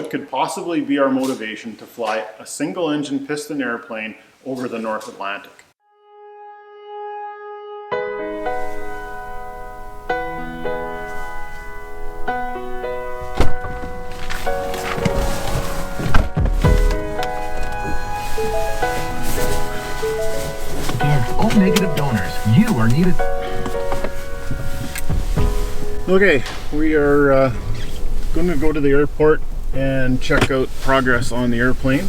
what could possibly be our motivation to fly a single-engine piston airplane over the North Atlantic. All negative donors, you are needed. Okay, we are going to go to the airport and check out progress on the airplane.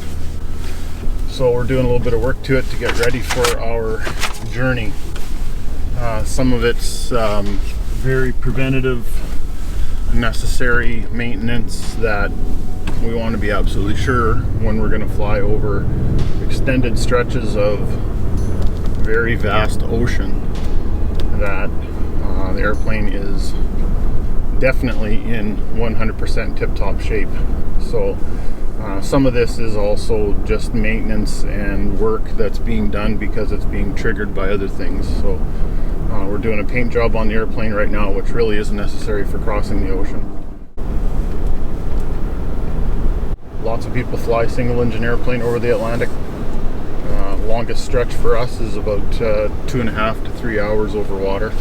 So we're doing a little bit of work to it to get ready for our journey. Some of it's very preventative, necessary maintenance that we want to be absolutely sure when we're going to fly over extended stretches of very vast ocean that the airplane is definitely in 100% tip-top shape. So some of this is also just maintenance and work that's being done because it's being triggered by other things. So we're doing a paint job on the airplane right now, which really isn't necessary for crossing the ocean. Lots of people fly single-engine airplane over the Atlantic. Longest stretch for us is about 2.5 to 3 hours over water.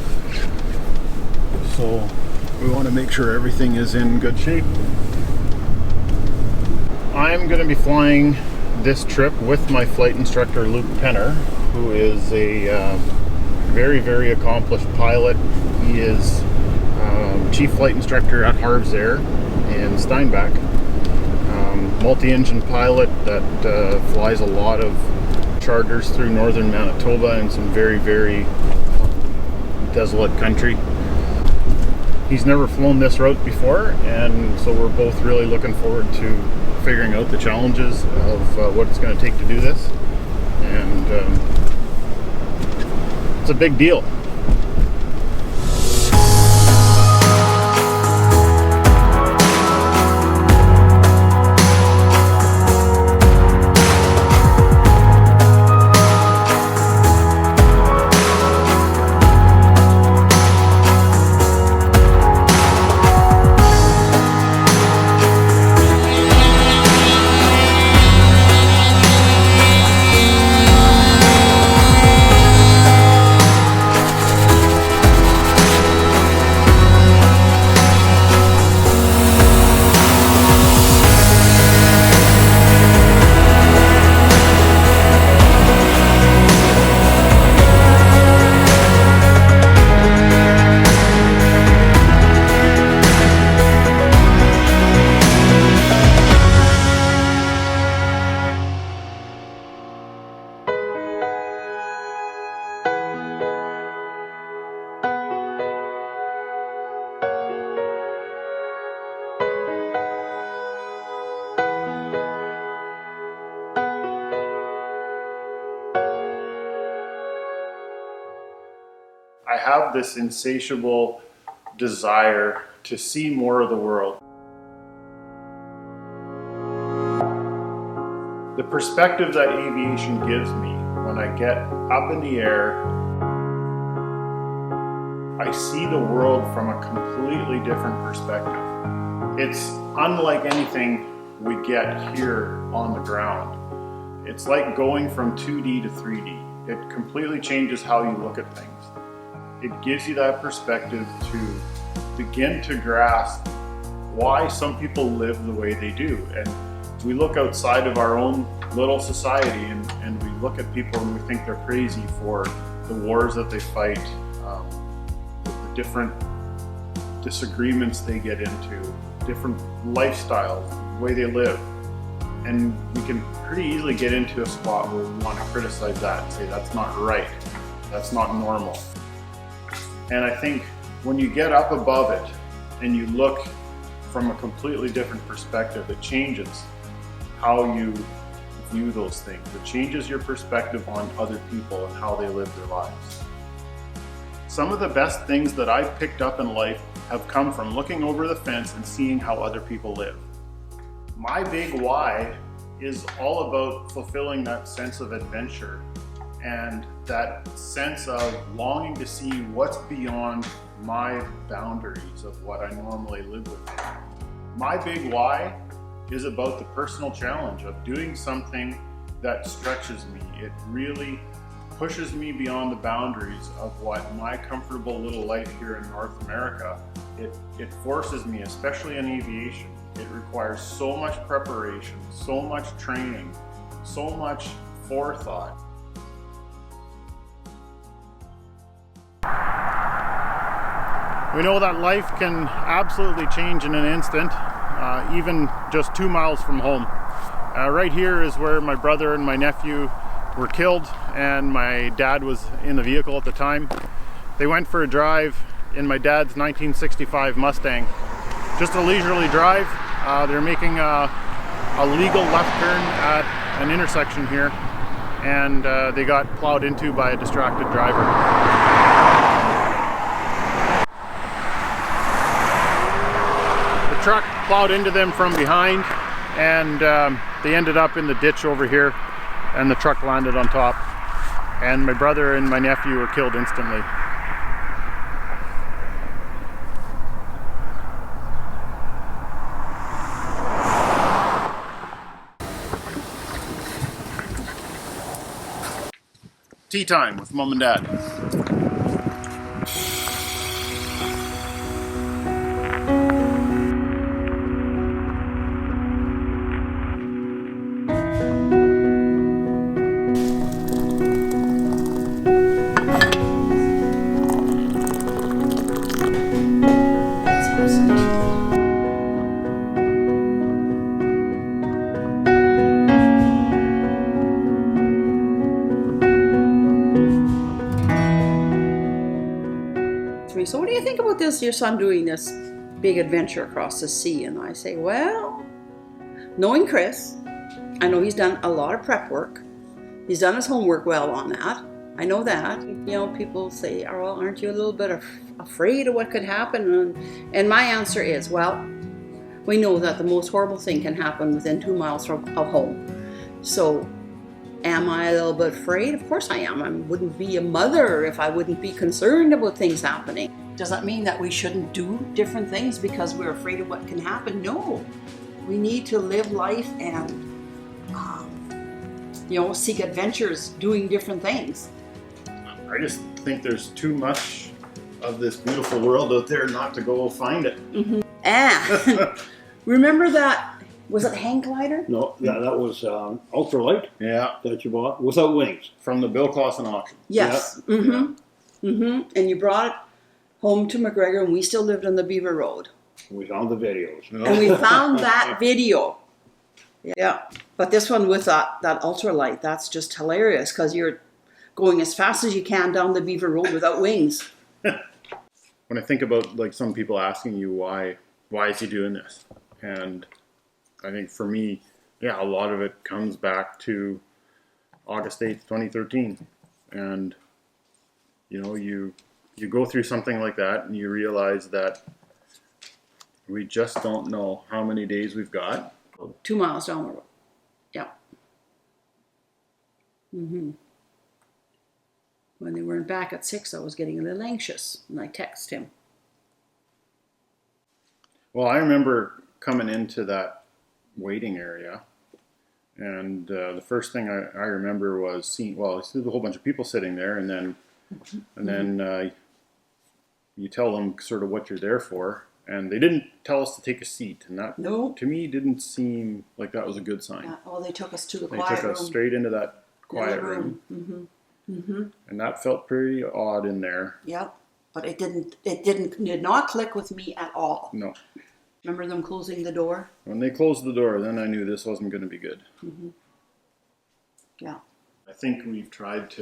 So we want to make sure everything is in good shape. I'm going to be flying this trip with my flight instructor Luke Penner, who is a very, very accomplished pilot. He is chief flight instructor at Harv's Air in Steinbach. Multi-engine pilot that flies a lot of charters through northern Manitoba and some very, very desolate country. He's never flown this route before, and so we're both really looking forward to figuring out the challenges of what it's going to take to do this. And it's a big deal. I have this insatiable desire to see more of the world. The perspective that aviation gives me when I get up in the air, I see the world from a completely different perspective. It's unlike anything we get here on the ground. It's like going from 2D to 3D. It completely changes how you look at things. It gives you that perspective to begin to grasp why some people live the way they do. And we look outside of our own little society and we look at people and we think they're crazy for the wars that they fight, the different disagreements they get into, different lifestyles, the way they live. And we can pretty easily get into a spot where we want to criticize that and say that's not right, that's not normal. And I think when you get up above it and you look from a completely different perspective, it changes how you view those things. It changes your perspective on other people and how they live their lives. Some of the best things that I've picked up in life have come from looking over the fence and seeing how other people live. My big why is all about fulfilling that sense of adventure and that sense of longing to see what's beyond my boundaries of what I normally live within. My big why is about the personal challenge of doing something that stretches me. It really pushes me beyond the boundaries of what my comfortable little life here in North America. It forces me, especially in aviation. It requires so much preparation, so much training, so much forethought. We know that life can absolutely change in an instant, even just 2 miles from home. Right here is where my brother and my nephew were killed, and my dad was in the vehicle at the time. They went for a drive in my dad's 1965 Mustang. Just a leisurely drive. They're making a legal left turn at an intersection here, and they got plowed into by a distracted driver. The truck plowed into them from behind, and they ended up in the ditch over here, and the truck landed on top, and my brother and my nephew were killed instantly. Tea time with Mom and Dad. So what do you think about this, your son doing this big adventure across the sea? And I say, well, knowing Chris, I know he's done a lot of prep work. He's done his homework well on that. I know that. You know, people say, oh, well, aren't you a little bit afraid of what could happen? And my answer is, well, we know that the most horrible thing can happen within 2 miles of home. So am I a little bit afraid? Of course I am. I wouldn't be a mother if I wouldn't be concerned about things happening. Does that mean that we shouldn't do different things because we're afraid of what can happen? No. We need to live life and, seek adventures doing different things. I just think there's too much of this beautiful world out there not to go find it. Mm-hmm. And remember that, was it hang glider? No, that was ultralight. Yeah. That you bought without wings. From the Bill Clausen auction. Yes. Yeah. Mm-hmm. Yeah. Mm-hmm. And you brought it home to McGregor, and we still lived on the Beaver Road. We found the videos. And we found that video. Yeah. But this one with that ultralight, that's just hilarious because you're going as fast as you can down the Beaver Road without wings. When I think about like some people asking you why is he doing this? And I think for me, yeah, a lot of it comes back to August 8th, 2013. And, you go through something like that and you realize that we just don't know how many days we've got. 2 miles down the road. Yeah. Mm-hmm. When they weren't back at 6, I was getting a little anxious, and I texted him. Well, I remember coming into that waiting area, and the first thing I remember was seeing, well, I see a whole bunch of people sitting there, and then you tell them sort of what you're there for, and they didn't tell us to take a seat, and that to me didn't seem like that was a good sign. Well, they took us to the quiet room. They took us straight into that quiet room. Mm-hmm. Mm-hmm. And that felt pretty odd in there. Yep, but it did not click with me at all. No. Remember them closing the door? When they closed the door, then I knew this wasn't going to be good. Mm-hmm. Yeah. I think we've tried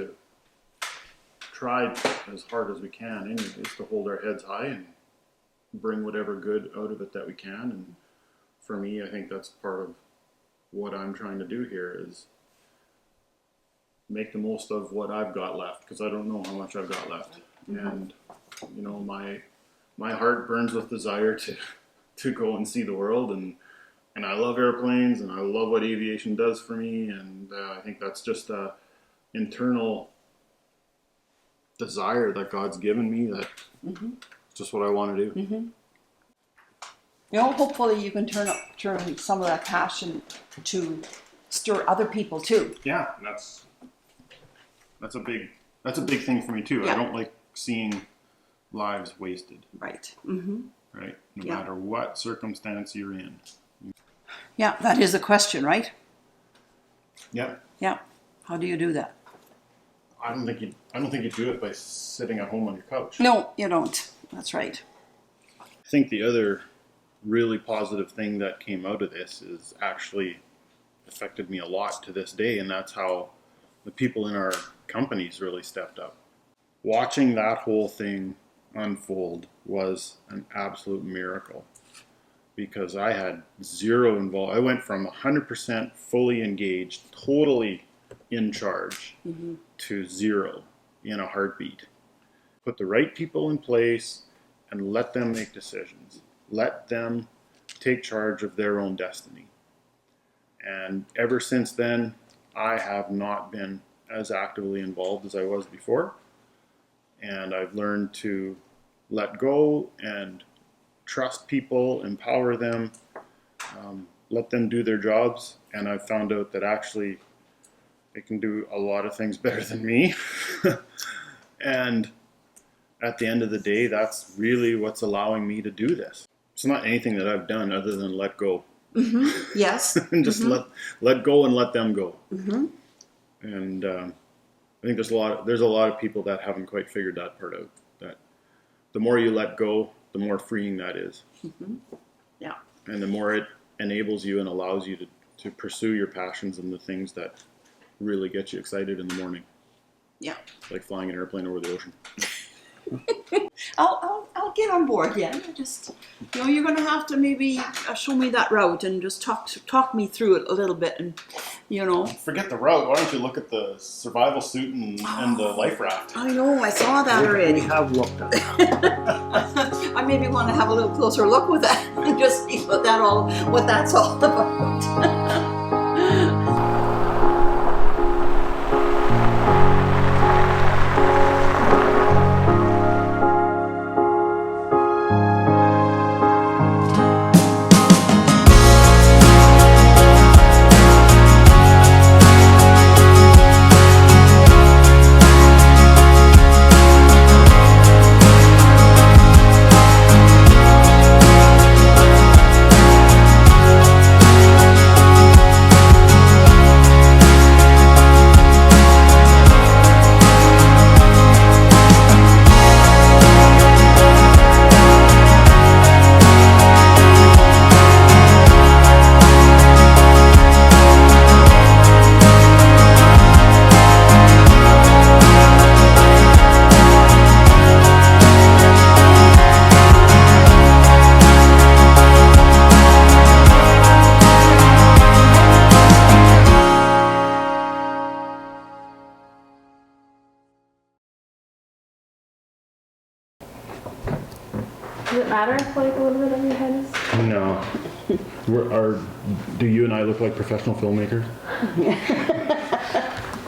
as hard as we can anyways to hold our heads high and bring whatever good out of it that we can. And for me, I think that's part of what I'm trying to do here is make the most of what I've got left, because I don't know how much I've got left. Mm-hmm. And my heart burns with desire to go and see the world, and I love airplanes, and I love what aviation does for me, and I think that's just a internal desire that God's given me, that just what I want to do. Mm-hmm. You know, hopefully you can turn some of that passion to stir other people too. Yeah, that's a big thing for me too. Yeah. I don't like seeing lives wasted, Right. Mm-hmm. right? No Yeah. matter what circumstance you're in. Yeah, that is a question, right? Yep. Yeah. How do you do that? I don't think you do it by sitting at home on your couch. No, you don't. That's right. I think the other really positive thing that came out of this is actually affected me a lot to this day, and that's how the people in our companies really stepped up. Watching that whole thing unfold was an absolute miracle because I had zero involved. I went from 100% fully engaged, totally in charge, to zero in a heartbeat. Put the right people in place and let them make decisions. Let them take charge of their own destiny. And ever since then, I have not been as actively involved as I was before. And I've learned to let go and trust people, empower them, let them do their jobs. And I've found out that actually they can do a lot of things better than me. And at the end of the day, that's really what's allowing me to do this. It's not anything that I've done other than let go. Yes. And just let go and let them go. And I think there's a lot of people that haven't quite figured that part out. That the more you let go, the more freeing that is. Yeah. And the more it enables you and allows you to pursue your passions and the things that really get you excited in the morning. Yeah. Like flying an airplane over the ocean. I'll get on board. Yeah. Just you're going to have to maybe show me that route and just talk me through it a little bit, and Forget the route. Why don't you look at the survival suit and the life raft? I know, I saw that We already. have looked at it. I maybe want to have a little closer look with that and just see what that's all about. Does it matter if like a little bit of your head is? No. Do you and I look like professional filmmakers?